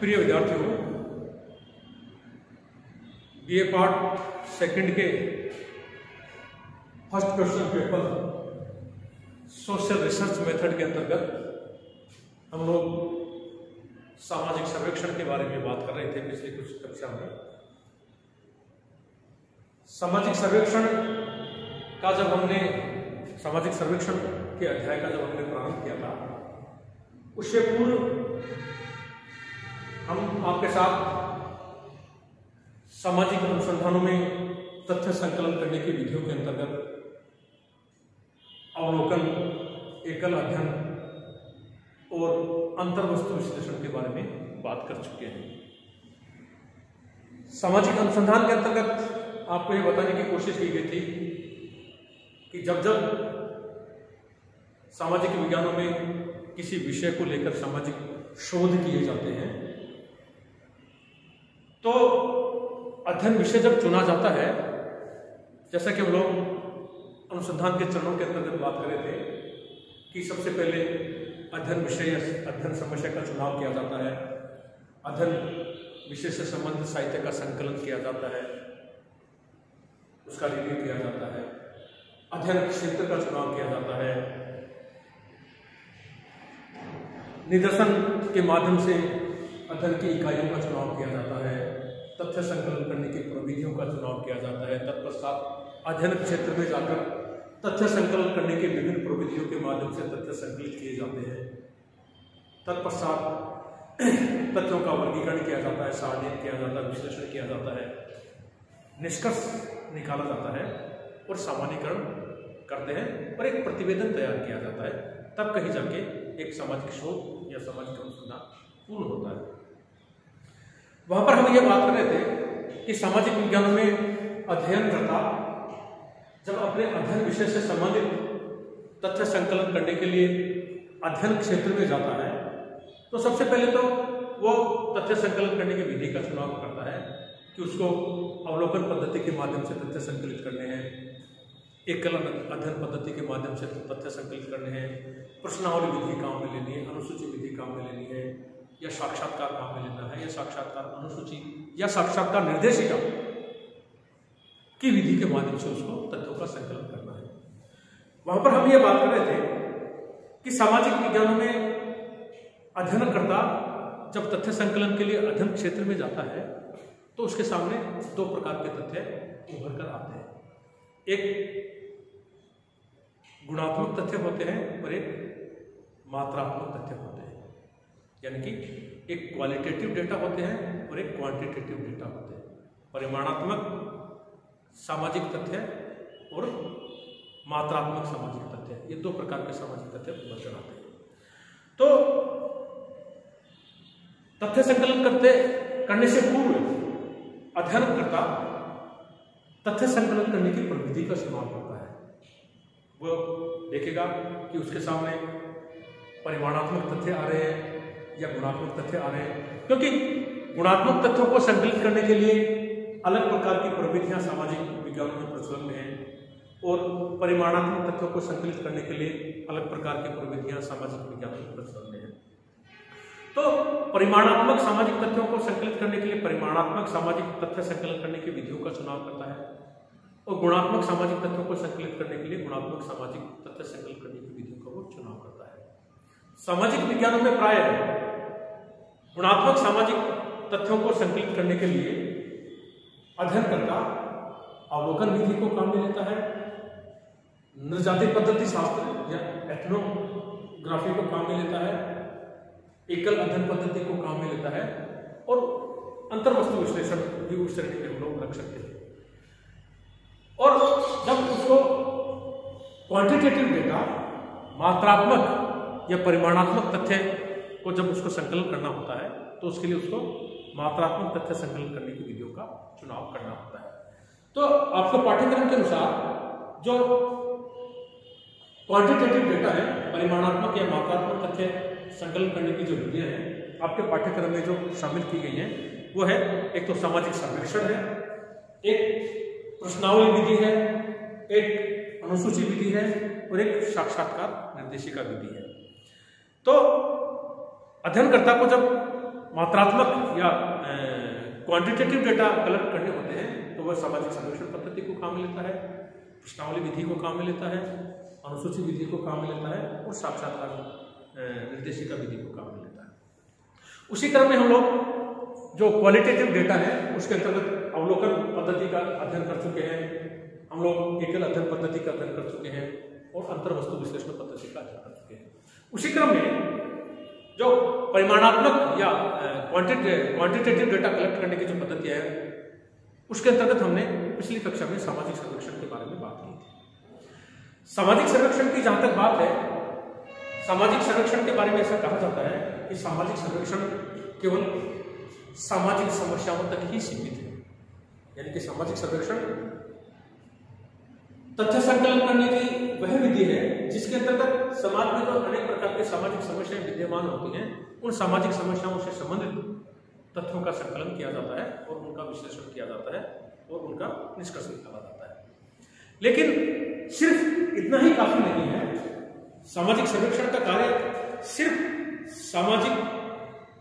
प्रिय विद्यार्थियों, BA part second के first question paper social research method के अंतर्गत हम लोग सामाजिक सर्वेक्षण के बारे में बात कर रहे थे पिछले कुछ कक्षा में। सामाजिक सर्वेक्षण का जब हमने सामाजिक सर्वेक्षण के अध्याय का जब हमने प्रारंभ किया था, उससे पूर्व हम आपके साथ सामाजिक अनुसंधानों में तथ्य संकलन करने की विधियों के अंतर्गत अवलोकन, एकल अध्ययन और अंतर्वस्तु विश्लेषण के बारे में बात कर चुके हैं। सामाजिक अनुसंधान के अंतर्गत आपको यह बताने की कोशिश की गई थी कि जब जब सामाजिक विज्ञानों में किसी विषय को लेकर सामाजिक शोध किए जाते हैं तो अध्ययन विषय जब चुना जाता है, जैसा कि हम लोग अनुसंधान के चरणों के अंतर्गत बात कर रहे थे कि सबसे पहले अध्ययन विषय या अध्ययन समस्या का चुनाव किया जाता है, अध्ययन विषय से संबंधित साहित्य का संकलन किया जाता है, उसका रिव्यू किया जाता है, अध्ययन क्षेत्र का चुनाव किया जाता है, निदर्शन के माध्यम से अध्ययन की इकाइयों का चुनाव किया जाता है, तथ्य संकलन करने की प्रविधियों का चुनाव किया जाता है, तत्पश्चात अध्ययन क्षेत्र में जाकर तथ्य संकलन करने की विभिन्न प्रविधियों के माध्यम से तथ्य संकलित किए जाते हैं, तत्पश्चात तथ्यों का वर्गीकरण किया जाता है, सारणीय किया जाता है, विश्लेषण किया जाता है, निष्कर्ष निकाला जाता है और सामान्यीकरण करते हैं और एक प्रतिवेदन तैयार किया जाता है। तब कहीं जाके एक सामाजिक शोध या सामाजिक अनुसंधान पूर्ण होता है। वहां पर हम ये बात कर रहे थे कि सामाजिक विज्ञान में अध्ययनकर्ता जब अपने अध्ययन विषय से संबंधित तथ्य संकलन करने के लिए अध्ययन क्षेत्र में जाता है तो सबसे पहले तो वो तथ्य संकलन करने की विधि का चुनाव करता है कि उसको अवलोकन पद्धति के माध्यम से तथ्य संकलित करने हैं, एकल अध्ययन पद्धति के माध्यम से तथ्य संकलित करने हैं, प्रश्नावली विधि काम में लेनी है, अनुसूची विधि काम में लेनी है, या साक्षात्कार काम में लेना है, या साक्षात्कार अनुसूची या साक्षात्कार निर्देशिका की विधि के माध्यम से उसको तथ्यों का संकलन करना है। वहां पर हम ये बात कर रहे थे कि सामाजिक विज्ञानों में अध्ययनकर्ता जब तथ्य संकलन के लिए अध्ययन क्षेत्र में जाता है तो उसके सामने दो प्रकार के तथ्य उभर कर आते हैं। एक गुणात्मक तथ्य होते हैं और एक मात्रात्मक तथ्य होते हैं, यानी कि एक क्वालिटेटिव डेटा होते हैं और एक क्वांटिटेटिव डेटा होते हैं। परिमाणात्मक सामाजिक तथ्य और मात्रात्मक सामाजिक तथ्य, ये दो प्रकार के सामाजिक तथ्य उभर कर आते हैं। तो तथ्य संकलन करने से पूर्व अध्ययनकर्ता तथ्य संकलन करने की प्रविधि का चुनाव करता है। वो देखेगा कि उसके सामने परिमाणात्मक तथ्य आ रहे हैं या गुणात्मक तथ्य आ रहे हैं, क्योंकि गुणात्मक तथ्यों को संकलित करने के लिए अलग प्रकार की प्रविधियां सामाजिक विज्ञानों में प्रचलन में हैं और परिमाणात्मक तथ्यों को संकलित करने के लिए अलग प्रकार की प्रविधियां सामाजिक विज्ञानों में प्रचलन में हैं। तो परिमाणात्मक सामाजिक तथ्यों को संकलित करने के लिए परिमाणात्मक सामाजिक तथ्य संकलन करने की विधियों का चुनाव करता है और गुणात्मक सामाजिक तथ्यों को संकलित करने के लिए गुणात्मक सामाजिक तथ्य संकलन करने की विधियों का वो चुनाव करता है। सामाजिक विज्ञानों में प्रायः गुणात्मक सामाजिक तथ्यों को संकलित करने के लिए अध्ययनकर्ता अवलोकन विधि को काम में लेता है, नृजाति पद्धति शास्त्र या एथनोग्राफी को काम में लेता है, एकल अध्ययन पद्धति को काम में लेता है और अंतर्वस्तु विश्लेषण भी उस श्रेणी में हम लोग रख सकते हैं। और जब उसको क्वांटिटेटिव डेटा, मात्रात्मक या परिमाणात्मक तथ्य को जब उसको संकलन करना होता है तो उसके लिए उसको मात्रात्मक तथ्य संकलन करने की विधियों का चुनाव करना होता है। तो आपको पाठ्यक्रम के अनुसार जो क्वांटिटेटिव डेटा है, परिमाणात्मक या मात्रात्मक तथ्य संकलन करने की जो विधियां हैं आपके पाठ्यक्रम में जो शामिल की गई हैं वो है, एक तो सामाजिक सर्वेक्षण है, एक प्रश्नावली विधि है, एक अनुसूची विधि है और एक साक्षात्कार निर्देशिका विधि है। तो अध्ययनकर्ता को जब मात्रात्मक या क्वांटिटेटिव डेटा कलेक्ट करने होते हैं तो वह सामाजिक सर्वेक्षण पद्धति को काम में लेता है, प्रश्नावली विधि को काम में लेता है, अनुसूची विधि को काम में लेता है और साक्षात्कार निर्देशिका विधि को काम में लेता है। उसी क्रम में हम लोग जो क्वालिटेटिव डेटा है उसके अंतर्गत अवलोकन पद्धति का अध्ययन कर चुके हैं, हम लोग एकल अध्ययन पद्धति का अध्ययन कर चुके हैं और अंतर वस्तु विश्लेषण पद्धति का अध्ययन कर चुके हैं। उसी क्रम में जो परिमाणात्मक या क्वांटिटेटिव डेटा कलेक्ट करने की जो पद्धति है उसके अंतर्गत हमने पिछली कक्षा में सामाजिक सर्वेक्षण के बारे में बात की थी। सामाजिक सर्वेक्षण की जहां तक बात है, सामाजिक सर्वेक्षण के बारे में ऐसा कहा जाता है कि सामाजिक सर्वेक्षण केवल सामाजिक समस्याओं तक ही सीमित है, यानी कि सामाजिक सर्वेक्षण तथ्य संकलन करने की वह विधि है जिसके अंतर्गत समाज में जो अनेक प्रकार के सामाजिक समस्याएं विद्यमान होती हैं उन सामाजिक समस्याओं से संबंधित तथ्यों का संकलन किया जाता है और उनका विश्लेषण किया जाता है और उनका निष्कर्ष निकाला जाता है। लेकिन सिर्फ इतना ही काफी नहीं है। सामाजिक सर्वेक्षण का कार्य सिर्फ सामाजिक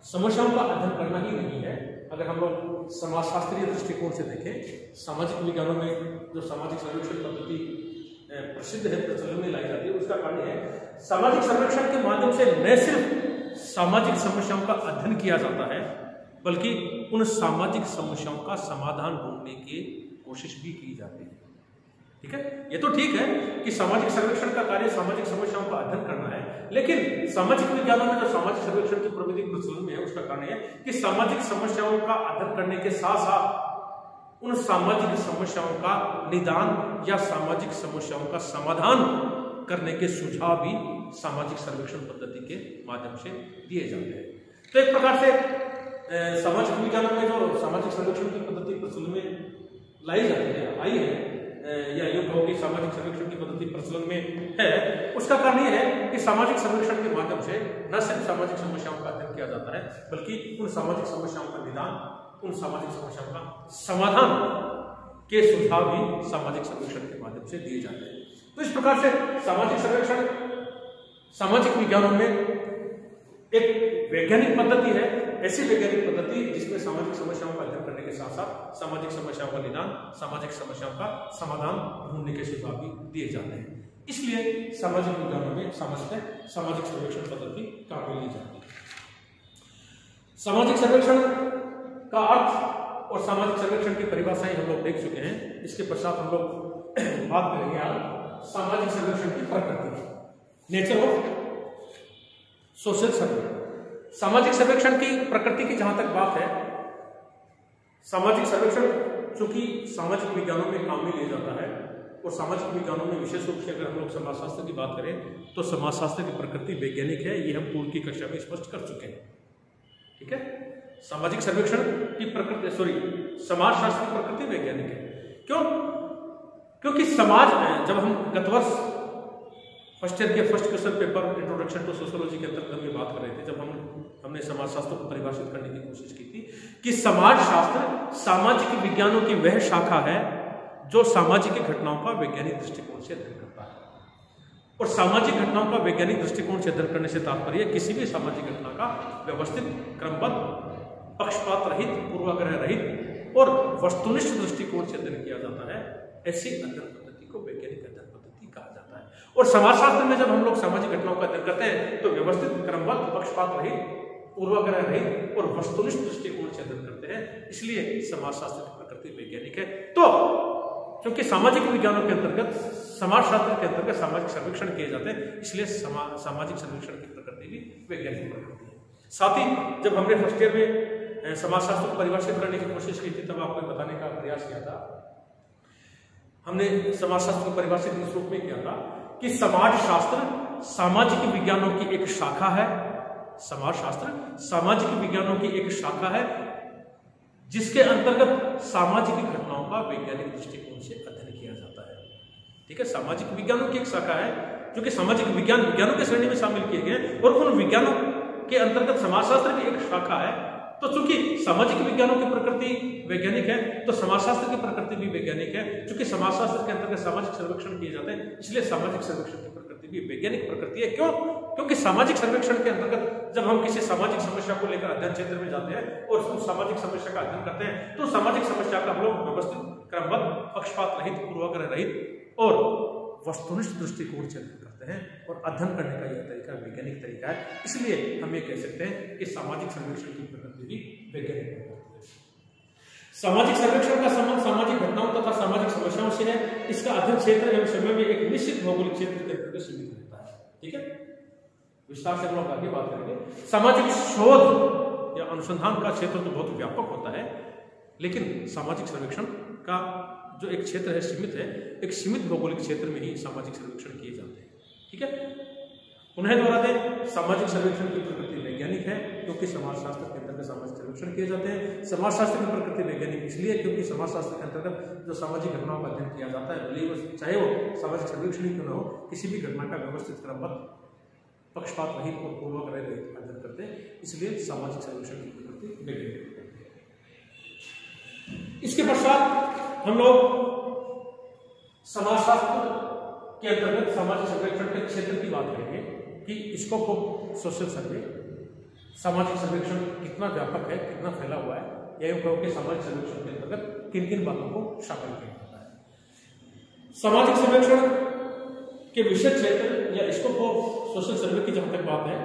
समस्याओं का अध्ययन करना ही नहीं है। अगर हम लोग समाजशास्त्रीय दृष्टिकोण से देखें, सामाजिक विज्ञानों में जो सामाजिक सर्वेक्षण पद्धति प्रसिद्ध है, प्रचलन में लाई जाती है, उसका कार्य है सामाजिक सर्वेक्षण के माध्यम से न सिर्फ सामाजिक समस्याओं का अध्ययन किया जाता है बल्कि उन सामाजिक समस्याओं का समाधान ढूंढने की कोशिश भी की जाती है। ठीक है, ये तो ठीक है कि सामाजिक सर्वेक्षण का कार्य सामाजिक समस्याओं का अध्ययन करना है, लेकिन सामाजिक विज्ञानों में जो सामाजिक सर्वेक्षण की प्रविधि प्रचलन में है उसका कारण है कि सामाजिक समस्याओं का अध्ययन करने के साथ साथ उन सामाजिक समस्याओं का निदान या सामाजिक समस्याओं का समाधान करने के सुझाव भी सामाजिक सर्वेक्षण पद्धति के माध्यम से दिए जाते हैं। तो एक प्रकार से सामाजिक विज्ञानों में जो सामाजिक सर्वेक्षण की पद्धति प्रचलन में लाई जाती है, आई है, या यूं कहो कि सामाजिक सर्वेक्षण की पद्धति प्रचलन में है, उसका कारण यह है कि सामाजिक सर्वेक्षण के माध्यम से न सिर्फ सामाजिक समस्याओं का अध्ययन किया जाता है बल्कि उन सामाजिक समस्याओं का निदान, उन सामाजिक समस्याओं का समाधान के सुझाव भी सामाजिक सर्वेक्षण के माध्यम से दिए जाते हैं। तो इस प्रकार से सामाजिक सर्वेक्षण सामाजिक विज्ञानों में एक वैज्ञानिक पद्धति है, ऐसी वैज्ञानिक पद्धति जिसमें सामाजिक समस्याओं का अध्ययन करने के साथ साथ सामाजिक समस्याओं का निदान, सामाजिक समस्याओं का समाधान ढूंढने के सुझाव भी दिए जाते हैं। इसलिए सामाजिक विज्ञानों में सामाजिक सर्वेक्षण पद्धति काम में ली जाती है। सामाजिक सर्वेक्षण का अर्थ और सामाजिक सर्वेक्षण की परिभाषाएं हम लोग देख चुके हैं। इसके पश्चात हम लोग बात करेंगे सामाजिक सर्वेक्षण की प्रकृति, नेचर ऑफ सोशल सर्वे। सामाजिक सर्वेक्षण की प्रकृति की जहां तक बात है, सामाजिक सर्वेक्षण चूंकि सामाजिक विज्ञानों में काम में लिया जाता है और सामाजिक विज्ञानों में विशेष रूप से अगर हम लोग समाजशास्त्र की बात करें तो समाजशास्त्र की प्रकृति वैज्ञानिक है, ये हम पूर्व की कक्षा में स्पष्ट कर चुके हैं। ठीक है, सामाजिक सर्वेक्षण की प्रकृति समाजशास्त्र की प्रकृति वैज्ञानिक है। क्यों? क्योंकि समाज में जब हम गत वर्ष फर्स्ट ईयर के first question paper introduction to sociology के अंतर्गत में बात कर रहे थे, जब हमने समाजशास्त्र को परिभाषित करने की कोशिश की थी कि समाजशास्त्र सामाजिक विज्ञानों की वह शाखा है जो सामाजिक घटनाओं का वैज्ञानिक दृष्टिकोण से अध्ययन करता है। और सामाजिक घटनाओं का वैज्ञानिक दृष्टिकोण से अध्ययन करने से तात्पर्य किसी भी सामाजिक घटना का व्यवस्थित, क्रमबद्ध, पक्षपात रहित, पूर्वाग्रह रहित और वस्तुनिष्ठ दृष्टिकोण से अध्ययन किया जाता है। ऐसी अध्ययन पद्धति को वैज्ञानिक अध्ययन पद्धति कहा जाता है। और समाजशास्त्र में जब हम लोग सामाजिक घटनाओं का अध्ययन करते हैं तो व्यवस्थित, क्रमबद्ध, पक्षपात रहित, पूर्वाग्रह रहित और वस्तुनिष्ठ दृष्टिकोण से अध्ययन करते हैं। इसलिए समाजशास्त्र की प्रकृति वैज्ञानिक है। तो क्योंकि सामाजिक विज्ञानों के अंतर्गत, समाजशास्त्र के अंतर्गत सामाजिक सर्वेक्षण किए जाते हैं, इसलिए सामाजिक सर्वेक्षण की प्रकृति भी वैज्ञानिक प्रकृति है। साथ ही जब हमने फर्स्ट ईयर में समाजशास्त्र को परिभाषित करने की कोशिश की थी तब आपको बताने का प्रयास किया था, हमने समाजशास्त्र को परिभाषित इस रूप में किया था कि समाजशास्त्र सामाजिक विज्ञानों की एक शाखा है। समाजशास्त्र सामाजिक विज्ञानों की एक शाखा है जिसके अंतर्गत सामाजिक घटनाओं का वैज्ञानिक दृष्टिकोण से अध्ययन किया जाता है। ठीक है, सामाजिक विज्ञानों की एक शाखा है जो कि सामाजिक विज्ञानों के श्रेणी में शामिल किए गए और उन विज्ञानों के अंतर्गत समाजशास्त्र की एक शाखा है तो चूंकि सामाजिक विज्ञानों की प्रकृति वैज्ञानिक है, तो समाजशास्त्र की प्रकृति भी वैज्ञानिक है। चूंकि समाजशास्त्र के अंतर्गत सामाजिक सर्वेक्षण किए जाते हैं, इसलिए सामाजिक सर्वेक्षण की प्रकृति भी वैज्ञानिक प्रकृति है। क्यों? क्योंकि सामाजिक सर्वेक्षण के अंतर्गत जब हम किसी सामाजिक समस्या को लेकर अध्ययन क्षेत्र में जाते हैं और उस सामाजिक समस्या का अध्ययन करते हैं, तो सामाजिक समस्या का हम लोग व्यवस्थित, क्रमबद्ध, पक्षपात रहित, पूर्वाग्रह रहित और वस्तुनिष्ठ दृष्टिकोण से अध्ययन करते हैं। और अध्ययन करने का यह तरीका वैज्ञानिक तरीका है। इसलिए हम ये कह सकते हैं कि सामाजिक सर्वेक्षण की प्रकृति भी वैज्ञानिक प्रकृति है। सामाजिक सर्वेक्षण का संबंध सामाजिक घटनाओं तथा सामाजिक समस्याओं से है। इसका अध्ययन क्षेत्र एवं समय में एक निश्चित भौगोलिक क्षेत्र के अंतर्गत सीमित रहता है। ठीक है, विस्तार से हम लोग आगे बात करेंगे। सामाजिक शोध या अनुसंधान का क्षेत्र तो बहुत व्यापक होता है, लेकिन सामाजिक सर्वेक्षण का जो एक क्षेत्र है सीमित है। एक सीमित भौगोलिक क्षेत्र में ही सामाजिक सर्वेक्षण किए जाते हैं। ठीक है, पुनः दोहरा दें, सामाजिक सर्वेक्षण की प्रकृति वैज्ञानिक है क्योंकि समाजशास्त्र के अंतर्गत सामाजिक सर्वेक्षण किए जाते हैं। समाजशास्त्र की प्रकृति वैज्ञानिक इसलिए क्योंकि समाजशास्त्र के अंतर्गत जो सामाजिक घटनाओं का अध्ययन किया जाता है, भले वो चाहे वो सामाजिक सर्वेक्षण ही क्यों न हो, किसी भी घटना का व्यवस्थित, क्रमबद्ध, पक्षपात रहित और पूर्वाग्रह रहित अध्ययन करते हैं। इसलिए सामाजिक सर्वेक्षण की प्रकृति वैज्ञानिक। इसके पश्चात हम लोग समाजशास्त्र के अंतर्गत सामाजिक सर्वेक्षण के क्षेत्र की बात करेंगे कि स्कोप ऑफ सोशल सर्वे, सामाजिक सर्वेक्षण कितना व्यापक है, कितना फैला हुआ है, या यूं कहो कि सामाजिक सर्वेक्षण के अंतर्गत किन किन बातों को शामिल किया जाता है। सामाजिक सर्वेक्षण के विषय क्षेत्र या स्कोप ऑफ सोशल सर्वे की जहां तक बात है,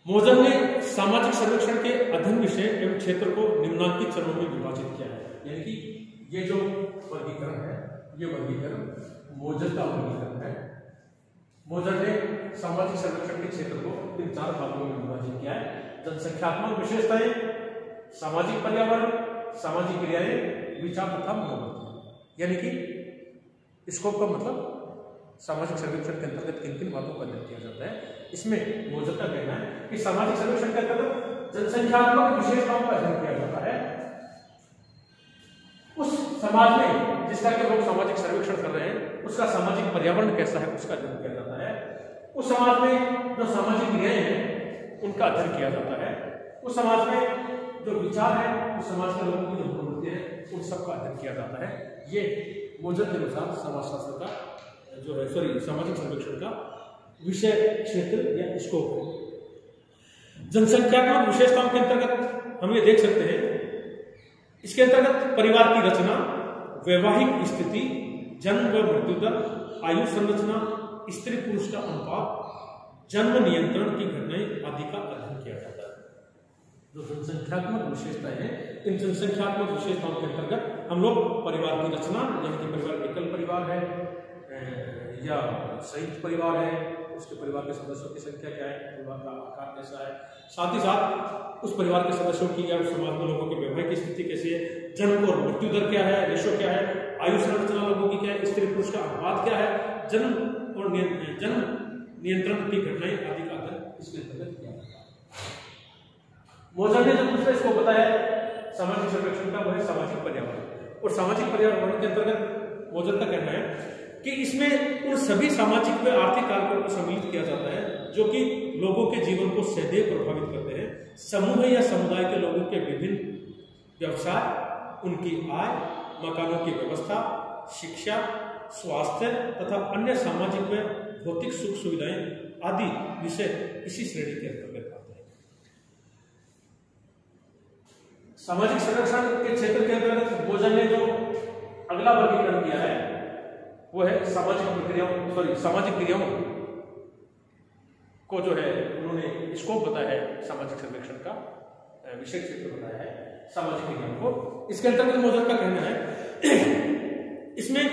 मोजर ने सामाजिक सर्वेक्षण के अध्ययन विषय एवं क्षेत्र को निम्नांकित चरणों में विभाजित किया है। यानी कि ये जो वर्गीकरण है, ये वर्गीकरण मोजर का वर्गीकरण है। मोजर ने सामाजिक सर्वेक्षण के क्षेत्र को इन 4 भागों में विभाजित किया है। जनसंख्यात्मक विशेषताएं, सामाजिक पर्यावरण, सामाजिक क्रियाएं, विचार तथा मनोवृत्ति। यानी कि स्कोप का मतलब सामाजिक सर्वेक्षण के अंतर्गत किन किन बातों का अध्ययन किया जाता है। इसमें मोजर का कहना है कि सामाजिक सर्वेक्षण के अंतर्गत जनसंख्यात्मक विशेषताओं का अध्ययन किया जाता है। उस समाज में जिसका कि लोग सामाजिक सर्वेक्षण कर रहे हैं, उसका सामाजिक पर्यावरण कैसा है, उसका अध्ययन किया जाता है। उस समाज में जो सामाजिक क्रियाएं हैं, उनका अध्ययन किया जाता है। उस समाज में जो विचार है, उस समाज के लोगों की जो प्रवृत्ति है, उन सबका अध्ययन किया जाता है। ये मोजर के अनुसार समाजशास्त्र का जो है, सामाजिक सर्वेक्षण का विषय क्षेत्र या स्कोप है। जनसंख्यात्मक विशेषताओं के अंतर्गत हम ये देख सकते हैं, इसके अंतर्गत परिवार की रचना, वैवाहिक स्थिति, जन्म व मृत्यु दर, आयु संरचना, स्त्री पुरुष का अनुपात, जन्म नियंत्रण की घटनाएं आदि का अध्ययन किया जाता है। जो जनसंख्यात्मक विशेषताएं हैं, इन जनसंख्यात्मक विशेषताओं के अंतर्गत हम लोग परिवार की रचना, यानी कि परिवार एकल परिवार है या संयुक्त परिवार है, उसके परिवार के सदस्यों की संख्या क्या है, परिवार का आकार कैसा है, साथ ही साथ उस परिवार के सदस्यों की या समाज में लोगों की वैवाहिक स्थिति कैसी है, जन्म और मृत्यु दर क्या है, रेशो क्या है, आयु संरचना लोगों की क्या है, स्त्री पुरुष का अनुपात क्या है, जन्म और जन्म नियंत्रण की घटनाएं आदि का अध्ययन इसके अंतर्गत किया जाता है। मोजर ने जो दूसरा इसको बताया सामाजिक सर्वेक्षण का, वो है सामाजिक पर्यावरण। और सामाजिक पर्यावरण के अंतर्गत मोजर का कहना है कि इसमें उन सभी सामाजिक व आर्थिक कारकों को सम्मिलित किया जाता है जो कि लोगों के जीवन को सदैव प्रभावित करते हैं। समूह या समुदाय के लोगों के विभिन्न व्यवसाय, उनकी आय, मकानों की व्यवस्था, शिक्षा, स्वास्थ्य तथा अन्य सामाजिक व भौतिक सुख सुविधाएं आदि विषय इसी श्रेणी के अंतर्गत आते हैं। सामाजिक संरक्षण के क्षेत्र के अंतर्गत मोजर ने जो अगला वर्गीकरण किया है, वो है सामाजिक क्रियाओं को जो है उन्होंने स्कोप बताया है, सामाजिक सर्वेक्षण का विषय क्षेत्र बताया है सामाजिक क्रियाओं को। इसके अंतर्गत मोजर का कहना है इसमें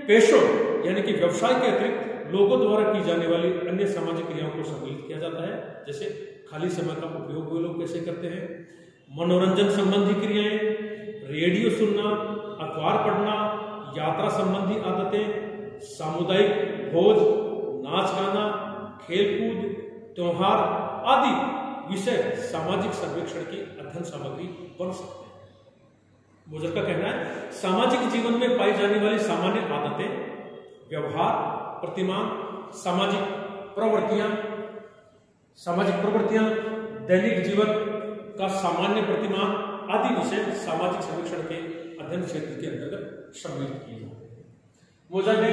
पेशों यानी कि व्यवसाय के अतिरिक्त लोगों द्वारा की जाने वाली अन्य सामाजिक क्रियाओं को सम्मिलित किया जाता है। जैसे खाली समय का उपयोग वे लोग कैसे करते हैं, मनोरंजन संबंधी क्रियाएं, रेडियो सुनना, अखबार पढ़ना, यात्रा संबंधी आदतें, सामुदायिक भोज, नाच गाना, खेलकूद, त्योहार आदि विषय सामाजिक सर्वेक्षण की अध्ययन सामग्री बन सकते हैं। मोजर का कहना है सामाजिक जीवन में पाई जाने वाली सामान्य आदतें, व्यवहार, प्रतिमान, सामाजिक प्रवृत्तियां, दैनिक जीवन का सामान्य प्रतिमान आदि विषय सामाजिक सर्वेक्षण के अध्ययन क्षेत्र के अंतर्गत सम्मिलित किए जाते हैं। मोजर ने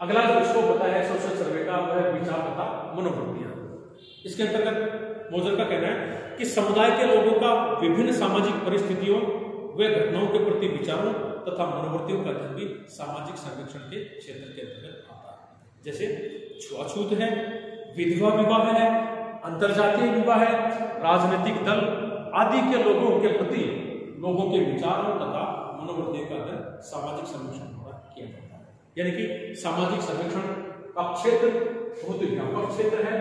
अगला जो विषय बताया है सोशल सर्वे का, वह विचार तथा मनोवृत्तियां। इसके अंतर्गत मोजर का कहना है कि समुदाय के लोगों का विभिन्न सामाजिक परिस्थितियों व घटनाओं के प्रति विचारों तथा मनोवृत्तियों का अध्ययन भी सामाजिक सर्वेक्षण के क्षेत्र के अंतर्गत आता है। जैसे छुआछूत है, विधवा विवाह है, अंतरजातीय विवाह है, राजनीतिक दल आदि के लोगों के प्रति लोगों के विचारों तथा मनोवृत्तियों का अध्ययन सामाजिक सर्वेक्षण द्वारा किया जाता है। यानी कि सामाजिक सर्वेक्षण का क्षेत्र बहुत व्यापक क्षेत्र है।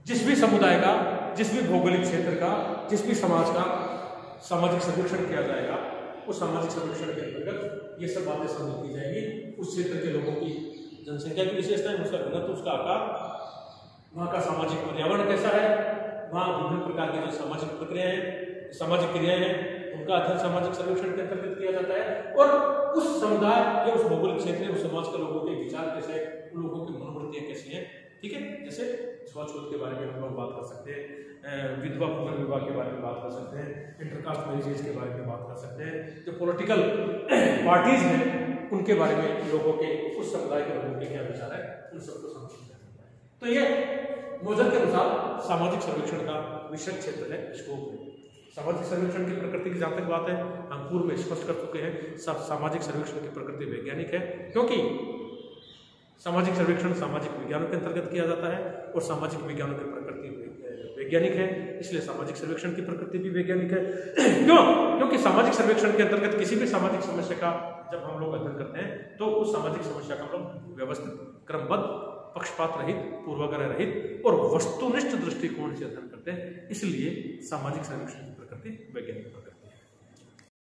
जिस भी समुदाय का, जिस भी भौगोलिक क्षेत्र का, जिस भी समाज का सामाजिक सर्वेक्षण किया जाएगा, उस सामाजिक सर्वेक्षण के अंतर्गत ये सब बातें शामिल की जाएंगी। उस क्षेत्र के लोगों की जनसंख्या की विशेषताएं, उसका घनत्व, उसका आकार, वहाँ का सामाजिक पर्यावरण कैसा है, वहाँ विभिन्न प्रकार की जो सामाजिक प्रक्रियाएं हैं, सामाजिक क्रियाएं हैं, उनका अध्ययन सामाजिक सर्वेक्षण के अंतर्गत किया जाता है। और उस समुदाय या उस भौगोलिक क्षेत्र, उस समाज के लोगों के विचार कैसे हैं, उन लोगों की मनोवृत्तियां कैसी हैं, ठीक है। जैसे छुआछूत के बारे में हम लोग बात कर सकते हैं, विधवा पुनर्विवाह के बारे में बात कर सकते हैं, इंटरकास्ट मैरिजेज के बारे में बात कर सकते हैं, जो पॉलिटिकल पार्टीज हैं उनके बारे में लोगों के, उस समुदाय के लोगों के क्या विचार है, उन सबको समझा जाता है। तो ये मोजर के अनुसार सामाजिक सर्वेक्षण का विषय क्षेत्र है, स्कोप है। सामाजिक सर्वेक्षण की प्रकृति की जहां तक बात है, हम पूर्व में स्पष्ट कर चुके हैं, सब सामाजिक सर्वेक्षण की प्रकृति वैज्ञानिक है, क्योंकि सामाजिक सर्वेक्षण सामाजिक विज्ञानों के अंतर्गत किया जाता है और सामाजिक विज्ञानों की प्रकृति वैज्ञानिक है, इसलिए सामाजिक सर्वेक्षण की प्रकृति भी वैज्ञानिक है। क्यों? क्योंकि सामाजिक सर्वेक्षण के अंतर्गत किसी भी सामाजिक समस्या का जब हम लोग अध्ययन करते हैं तो उस सामाजिक समस्या का हम लोग व्यवस्थित, क्रमबद्ध, पक्षपात रहित, पूर्वाग्रह रहित और वस्तुनिष्ठ दृष्टिकोण से अध्ययन करते हैं। इसलिए सामाजिक सर्वेक्षण की प्रकृति वैज्ञानिक